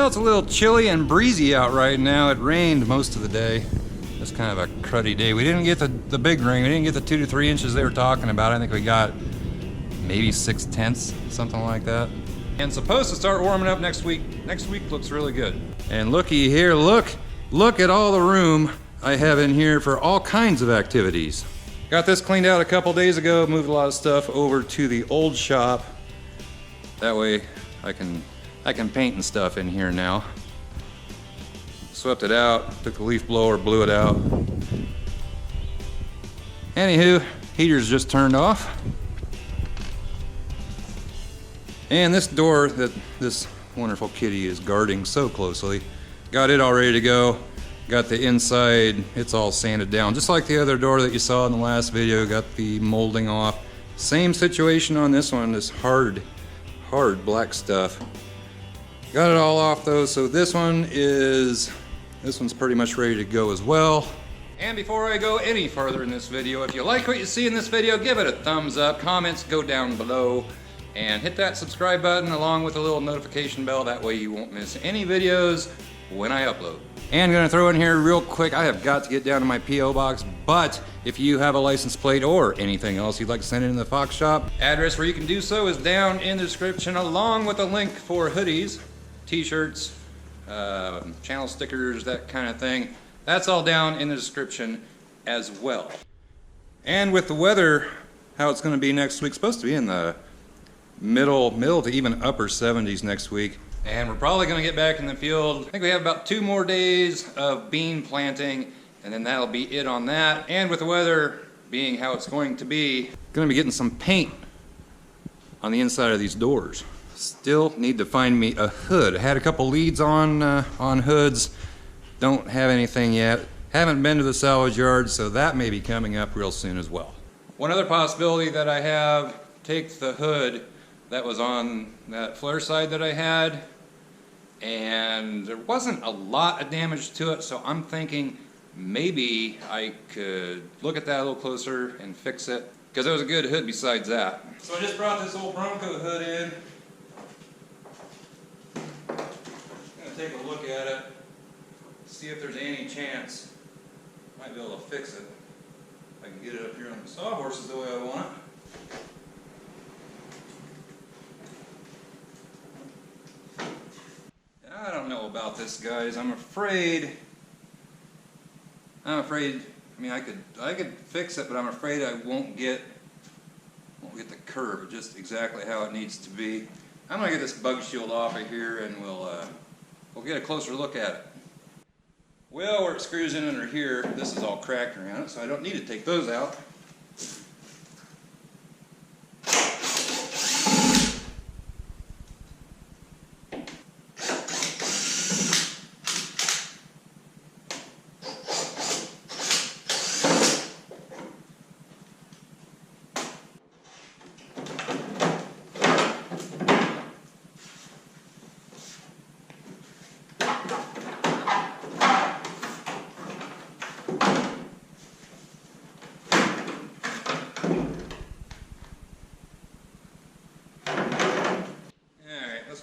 Well, it's a little chilly and breezy out right now. It rained most of the day. It's kind of a cruddy day. We didn't get the big rain. We didn't get the 2 to 3 inches they were talking about. I think we got maybe 6/10, something like that. And supposed to start warming up next week. Next week looks really good. And looky here, look at all the room I have in here for all kinds of activities. Got this cleaned out a couple days ago, moved a lot of stuff over to the old shop. That way I can paint and stuff in here now. Swept it out, took the leaf blower, blew it out. Anywho, heater's just turned off. And this door that this wonderful kitty is guarding so closely, got it all ready to go. Got the inside, it's all sanded down, just like the other door that you saw in the last video. Got the molding off. Same situation on this one, this hard black stuff. Got it all off though, so this one's pretty much ready to go as well. And before I go any further in this video, if you like what you see in this video, give it a thumbs up, comments go down below, and hit that subscribe button along with the little notification bell. That way you won't miss any videos when I upload. And I'm gonna throw in here real quick, I have got to get down to my P.O. box, but if you have a license plate or anything else you'd like to send it in the Fox shop, address where you can do so is down in the description, along with a link for hoodies, t-shirts, channel stickers, that kind of thing. That's all down in the description as well. And with the weather, how it's gonna be next week, supposed to be in the middle to even upper 70s next week. And we're probably gonna get back in the field. I think we have about 2 more days of bean planting, and then that'll be it on that. And with the weather being how it's going to be, gonna be getting some paint on the inside of these doors. Still need to find me a hood. I had a couple leads on hoods. Don't have anything yet. Haven't been to the salvage yard, so that may be coming up real soon as well. One other possibility that I have, take the hood that was on that Flareside that I had, and there wasn't a lot of damage to it, so I'm thinking maybe I could look at that a little closer and fix it, because there was a good hood besides that. So I just brought this old Bronco hood in. I'm going to take a look at it, see if there's any chance I might be able to fix it. If I can get it up here on the sawhorses the way I want it. I don't know about this, guys. I'm afraid, I mean, I could fix it, but I'm afraid I won't get the curve just exactly how it needs to be. I'm gonna get this bug shield off of here, and we'll get a closer look at it. Well, where it screws in under here, this is all cracked around it, so I don't need to take those out.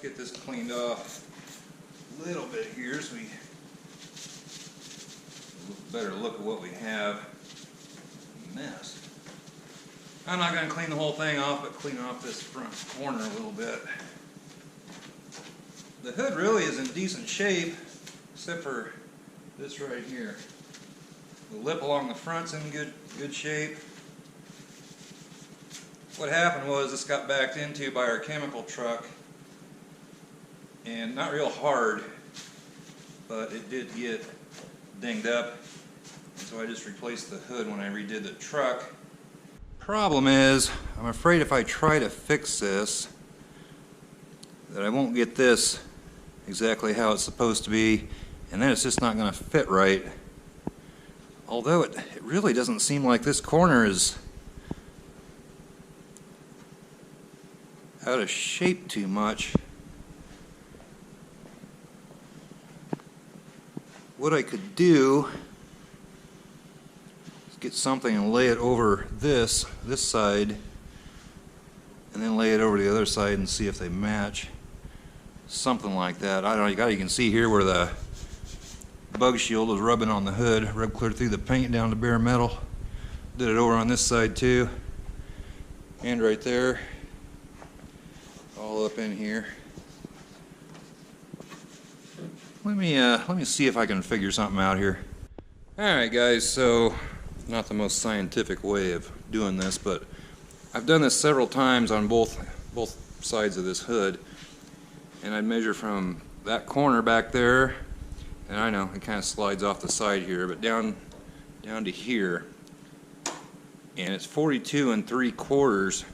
Get this cleaned off a little bit here so we better look at what we have. Mess. I'm not going to clean the whole thing off, but clean off this front corner a little bit. The hood really is in decent shape, except for this right here. The lip along the front's in good shape. What happened was this got backed into by our chemical truck. And not real hard, but it did get dinged up, so I just replaced the hood when I redid the truck. Problem is, I'm afraid if I try to fix this, that I won't get this exactly how it's supposed to be, and then it's just not going to fit right. Although it really doesn't seem like this corner is out of shape too much. What I could do is get something and lay it over this side, and then lay it over the other side and see if they match. something like that. I don't know, you can see here where the bug shield was rubbing on the hood, rubbed clear through the paint down to bare metal. Did it over on this side too, and right there, all up in here. Let me see if I can figure something out here. Alright guys, so not the most scientific way of doing this, but I've done this several times on both sides of this hood, and I'd measure from that corner back there, and I know it kind of slides off the side here, but down to here, and it's 42 3/4.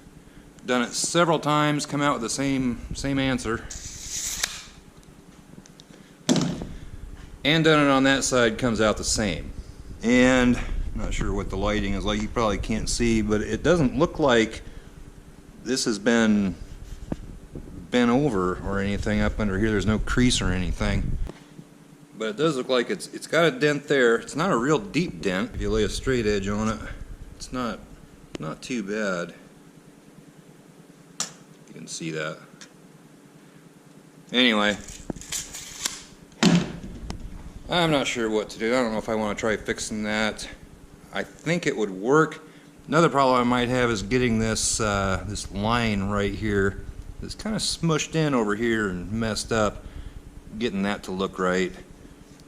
Done it several times, come out with the same answer. And done it on that side, comes out the same. And I'm not sure what the lighting is like, you probably can't see, but it doesn't look like this has been bent over or anything up under here. There's no crease or anything. But it does look like it's got a dent there. It's not a real deep dent. If you lay a straight edge on it, it's not too bad. You can see that. Anyway, I'm not sure what to do. I don't know if I want to try fixing that. I think it would work. Another problem I might have is getting this this line right here that's kind of smushed in over here and messed up, getting that to look right.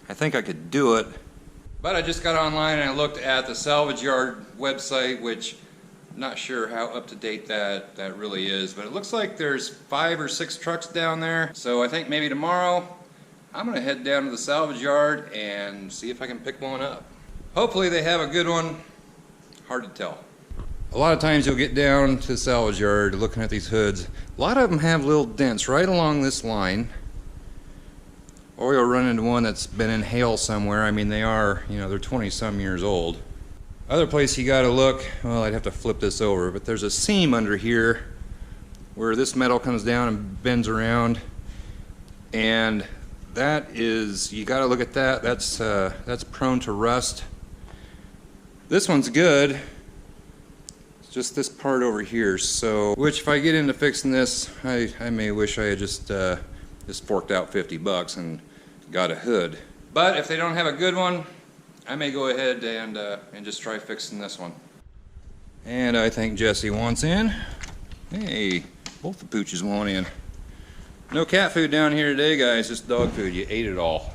I think I could do it, but I just got online and I looked at the salvage yard website, which I'm not sure how up to date that really is, but it looks like there's 5 or 6 trucks down there. So I think maybe tomorrow I'm gonna head down to the salvage yard and see if I can pick one up. Hopefully they have a good one. Hard to tell. A lot of times you'll get down to the salvage yard looking at these hoods. A lot of them have little dents right along this line. Or you'll run into one that's been in hail somewhere. I mean, they are, you know, they're 20-some years old. Other place you gotta look, well, I'd have to flip this over, but there's a seam under here where this metal comes down and bends around. And that is, you gotta look at that. That's prone to rust. This one's good. It's just this part over here. So, which if I get into fixing this, I may wish I had just forked out $50 and got a hood. But if they don't have a good one, I may go ahead and just try fixing this one. And I think Jesse wants in. Hey, both the pooches want in. No cat food down here today, guys, just dog food. You ate it all.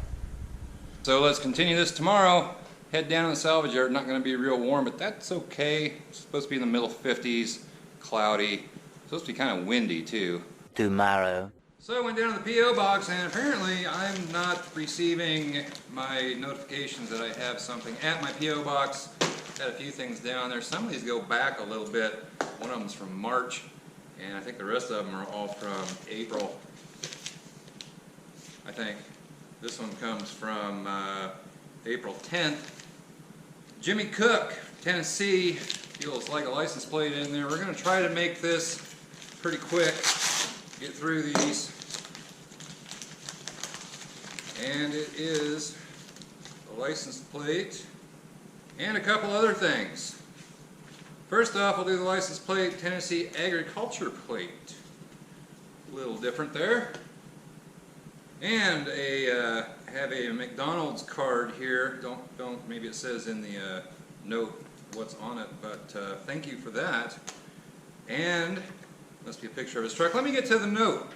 So let's continue this tomorrow. Head down to the salvage yard. Not going to be real warm, but that's okay. It's supposed to be in the middle 50s, cloudy. It's supposed to be kind of windy too. Tomorrow. So I went down to the P.O. box, and apparently I'm not receiving my notifications that I have something at my P.O. box. Got a few things down there. Some of these go back a little bit. One of them's from March, and I think the rest of them are all from April. I think. This one comes from April 10th. Jimmy Cook, Tennessee. Feels like a license plate in there. We're going to try to make this pretty quick. Get through these. And it is a license plate and a couple other things. First off, we'll do the license plate, Tennessee agriculture plate. A little different there. And have a McDonald's card here. Don't maybe it says in the note what's on it, but thank you for that. And must be a picture of his truck. Let me get to the note.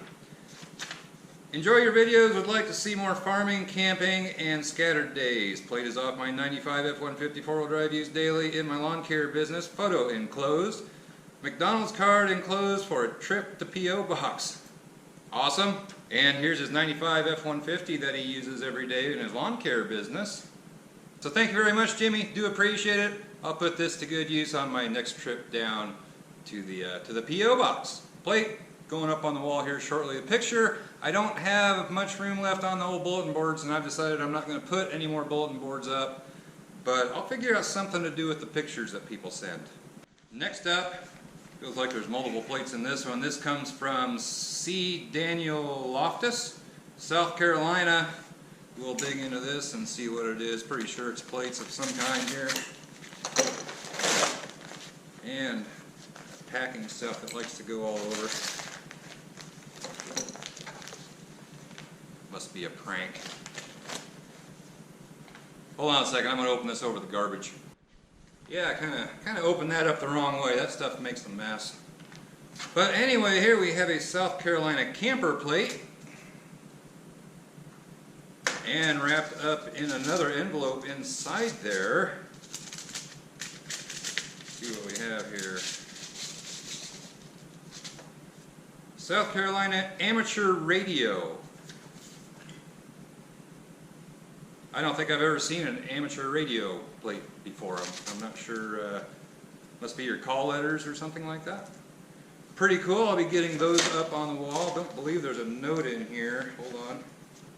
Enjoy your videos. Would like to see more farming, camping, and scattered days. Plate is off my 95 F-150 four-wheel drive used daily in my lawn care business. Photo enclosed. McDonald's card enclosed for a trip to P.O. Box. Awesome. And here's his 95 F-150 that he uses every day in his lawn care business. So thank you very much, Jimmy. Do appreciate it. I'll put this to good use on my next trip down to the P.O. Box. Plate going up on the wall here shortly. The picture, I don't have much room left on the old bulletin boards, and I've decided I'm not going to put any more bulletin boards up, but I'll figure out something to do with the pictures that people send. Next up, feels like there's multiple plates in this one. This comes from C. Daniel Loftus, South Carolina. We'll dig into this and see what it is. Pretty sure it's plates of some kind here. And packing stuff that likes to go all over. Must be a prank. Hold on a second, I'm going to open this over the garbage. Yeah, I kind of opened that up the wrong way. That stuff makes a mess. But anyway, here we have a South Carolina camper plate. And wrapped up in another envelope inside there. Let's see what we have here. South Carolina Amateur Radio. I don't think I've ever seen an amateur radio plate before. I'm not sure. Must be your call letters or something like that. Pretty cool. I'll be getting those up on the wall. Don't believe there's a note in here. Hold on.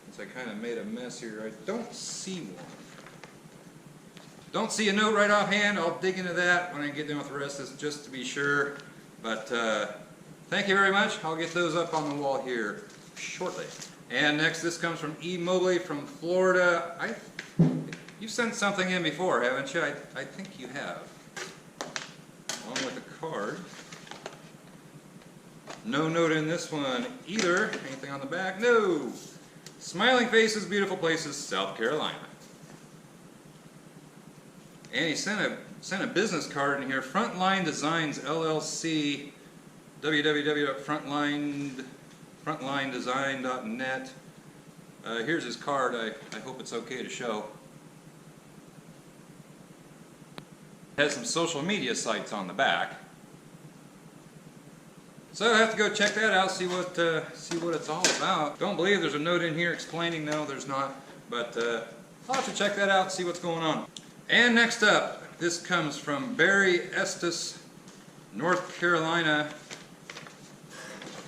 Since I kind of made a mess here. I don't see one. Don't see a note right offhand. I'll dig into that when I get done with the rest of this just to be sure. But thank you very much. I'll get those up on the wall here shortly. And next, this comes from E. Mobley from Florida. You've sent something in before, haven't you? I think you have. Along with a card. No note in this one either. Anything on the back? No. Smiling faces, beautiful places, South Carolina. And he sent a business card in here. Frontline Designs LLC. www.frontlinedesign.net. Here's his card. I hope it's okay to show. Has some social media sites on the back. So I have to go check that out, see what it's all about. Don't believe there's a note in here explaining. No, there's not. But I'll have to check that out, see what's going on. And next up, this comes from Barry Estes, North Carolina.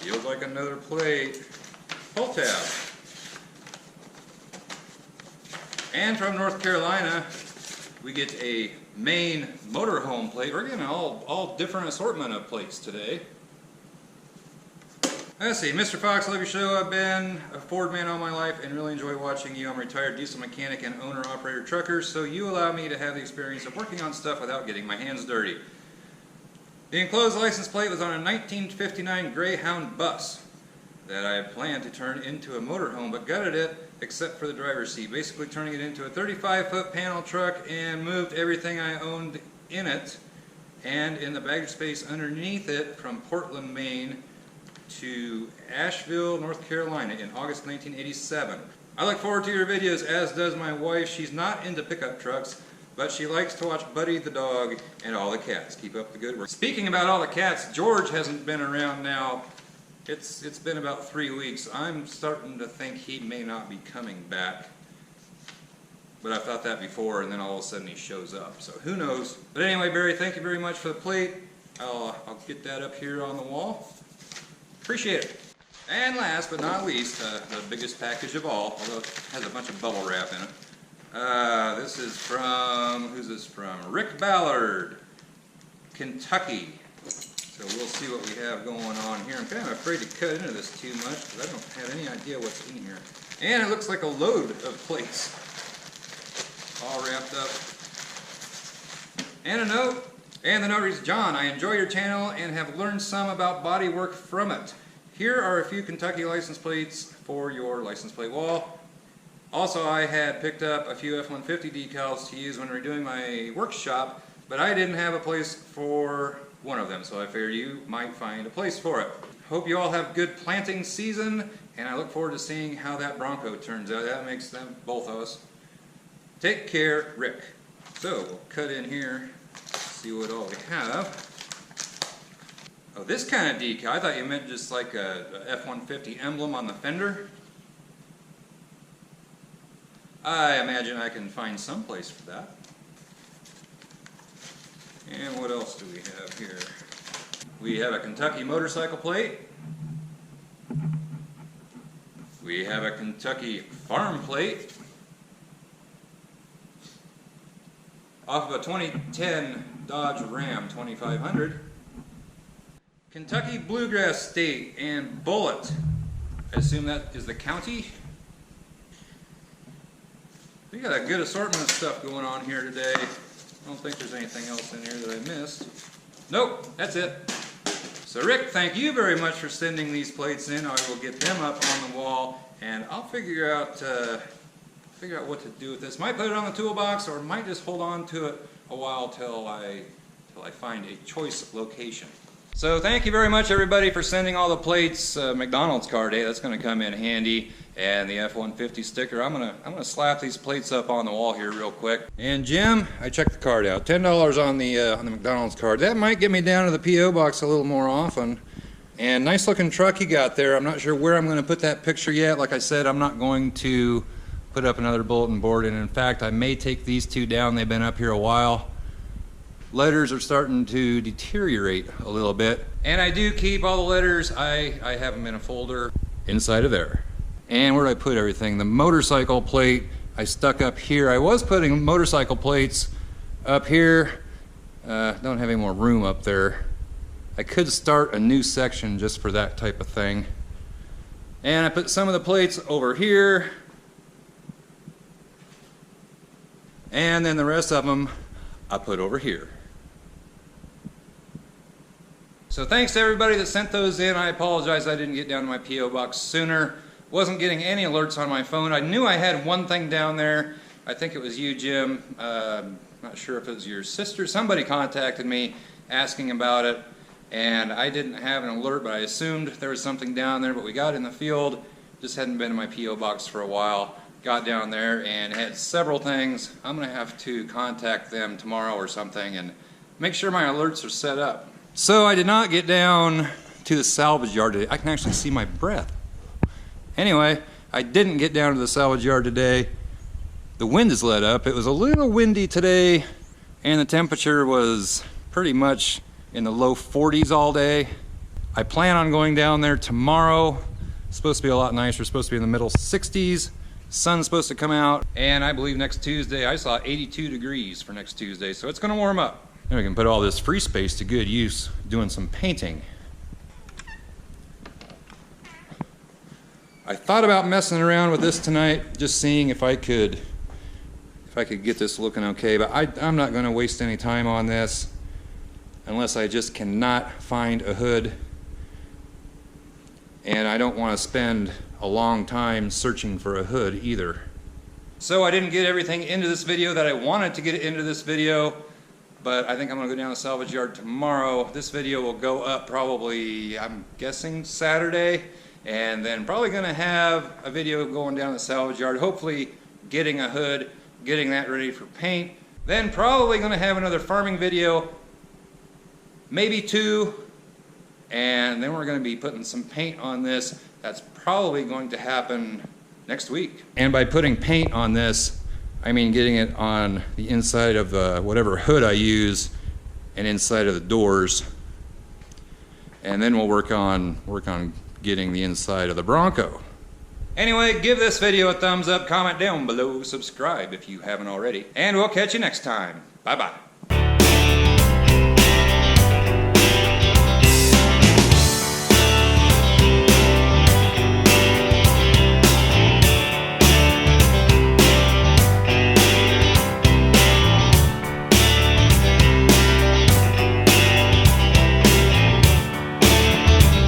Feels like another plate. Pull tab. And from North Carolina, we get a Maine motorhome plate. We're getting all different assortment of plates today. Let's see, Mr. Fox, love your show. I've been a Ford man all my life and really enjoy watching you. I'm a retired diesel mechanic and owner-operator trucker, so you allow me to have the experience of working on stuff without getting my hands dirty. The enclosed license plate was on a 1959 Greyhound bus that I had planned to turn into a motorhome, but gutted it except for the driver's seat, basically turning it into a 35-foot panel truck and moved everything I owned in it and in the baggage space underneath it from Portland, Maine to Asheville, North Carolina in August 1987. I look forward to your videos, as does my wife. She's not into pickup trucks, but she likes to watch Buddy the dog and all the cats. Keep up the good work. Speaking about all the cats, George hasn't been around now. It's been about 3 weeks. I'm starting to think he may not be coming back. But I thought that before, and then all of a sudden he shows up. So who knows? But anyway, Barry, thank you very much for the plate. I'll get that up here on the wall. Appreciate it. And last but not least, the biggest package of all, although it has a bunch of bubble wrap in it. This is from, who's this from? Rick Ballard, Kentucky. So we'll see what we have going on here. I'm kind of afraid to cut into this too much because I don't have any idea what's in here. And it looks like a load of plates. All wrapped up. And a note. And the note reads, John, I enjoy your channel and have learned some about bodywork from it. Here are a few Kentucky license plates for your license plate wall. Also, I had picked up a few F-150 decals to use when redoing my workshop, but I didn't have a place for one of them, so I figured you might find a place for it. Hope you all have good planting season, and I look forward to seeing how that Bronco turns out. That makes them, both of us. Take care, Rick. So, we'll cut in here. See what all we have. Oh, this kind of decal. I thought you meant just like a F-150 emblem on the fender. I imagine I can find some place for that. And what else do we have here? We have a Kentucky motorcycle plate. We have a Kentucky farm plate. Off of a 2010 Dodge Ram 2500. Kentucky Bluegrass State and Bullet. I assume that is the county. We got a good assortment of stuff going on here today. I don't think there's anything else in here that I missed. Nope, that's it. So Rick, thank you very much for sending these plates in. I will get them up on the wall, and I'll figure out what to do with this. Might put it on the toolbox, or might just hold on to it a while till I find a choice location. So thank you very much, everybody, for sending all the plates. McDonald's card day, that's going to come in handy, and the F-150 sticker. I'm gonna slap these plates up on the wall here real quick. And Jim, I checked the card out. $10 on the McDonald's card. That might get me down to the P.O. box a little more often. And nice looking truck you got there. I'm not sure where I'm going to put that picture yet. Like I said, I'm not going to put up another bulletin board, and in fact, I may take these two down. They've been up here a while. Letters are starting to deteriorate a little bit, and I do keep all the letters. I have them in a folder inside of there. And where do I put everything? The motorcycle plate I stuck up here. I was putting motorcycle plates up here. Don't have any more room up there. I could start a new section just for that type of thing. And I put some of the plates over here, and then the rest of them I put over here. So thanks to everybody that sent those in. I apologize I didn't get down to my P.O. box sooner. Wasn't getting any alerts on my phone. I knew I had one thing down there. I think it was you, Jim. Not sure if it was your sister. Somebody contacted me asking about it, and I didn't have an alert, but I assumed there was something down there. But we got in the field, just hadn't been in my P.O. box for a while. Got down there and had several things. I'm going to have to contact them tomorrow or something and make sure my alerts are set up. So I did not get down to the salvage yard today. I can actually see my breath. Anyway, I didn't get down to the salvage yard today. The wind is let up. It was a little windy today, and the temperature was pretty much in the low 40s all day. I plan on going down there tomorrow. It's supposed to be a lot nicer. It's supposed to be in the middle 60s. Sun's supposed to come out, and I believe next Tuesday, I saw 82 degrees for next Tuesday, so it's going to warm up. And we can put all this free space to good use doing some painting. I thought about messing around with this tonight, just seeing if I could get this looking okay, but I'm not going to waste any time on this unless I just cannot find a hood, and I don't want to spend a long time searching for a hood either. So I didn't get everything into this video that I wanted to get into this video, but I think I'm going to go down to the salvage yard tomorrow. This video will go up probably, I'm guessing, Saturday, and then probably going to have a video going down to the salvage yard, hopefully getting a hood, getting that ready for paint. Then probably going to have another farming video, maybe two, and then we're going to be putting some paint on this. That's probably going to happen next week. And by putting paint on this, I mean getting it on the inside of the whatever hood I use and inside of the doors. And then we'll work on getting the inside of the Bronco. Anyway, give this video a thumbs up, comment down below, subscribe if you haven't already, and we'll catch you next time. Bye-bye.